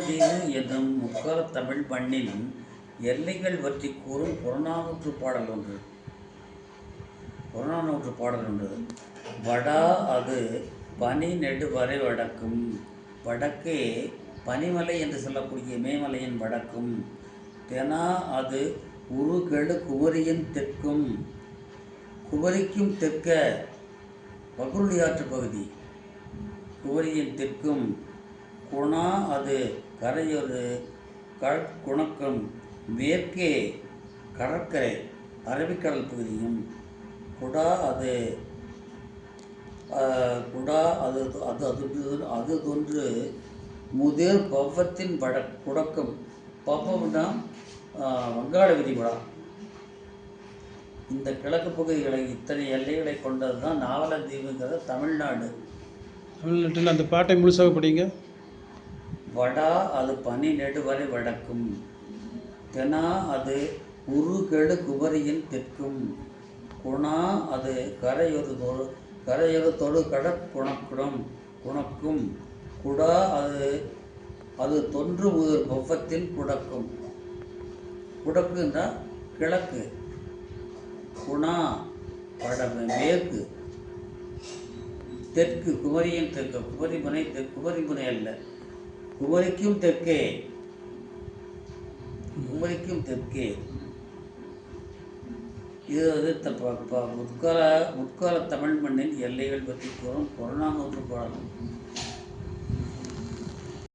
நாவலத்தீவு என்னும் முற்காலத் தமிழ் மண்ணின் எல்லைகள் பற்றி கூறும் புறநானூற்று பாடல் ஒன்று. வடா அது பனி நெடுவரை வடக்கும். வடக்கே பனிமலை என்று சொல்லக்கூடிய மேமலையின் வடக்கும். தெனா அது உருகெழு குமரியின் தெற்கும். குமரிக்கும் தெற்க பகுருளி ஆற்று பகுதி குமரியின் தெற்கும். குணா அது கரையொரு குணக்கும். மேற்கே கடற்கரை அரபிக்கடல் பகுதியும். குடா அது தொன்று முதிர் பவ்வத்தின் குடக்கும். பவ்வம்னா வங்காள விரிகுடா. இந்த கிழக்கு பகுதிகளை இத்தனை எல்லைகளை கொண்டது தான் நாவலத்தீவுங்கிற தமிழ்நாடு. தமிழ்நாட்டில் அந்த பாட்டை முழுசாக படிங்க. வடா அது பனி நெடுவரை வடக்கும். தெனா அது உருகெழு குமரியின் தெற்கும். குணா அது கரையொரு தொடு குணக்கும். குடா அது தொன்று முதிர் பவ்வத்தின் குடக்கும். குடக்குன்னா கிழக்கு. குணா மேற்கு. தெற்கு குமரியின் தெற்கு. குமரிமுனை அல்ல, குமரிக்கும் தெற்கே. இது முற்கால தமிழ் மண்ணின் எல்லைகள் பற்றி கூறும் புறநானூற்று பாடல்.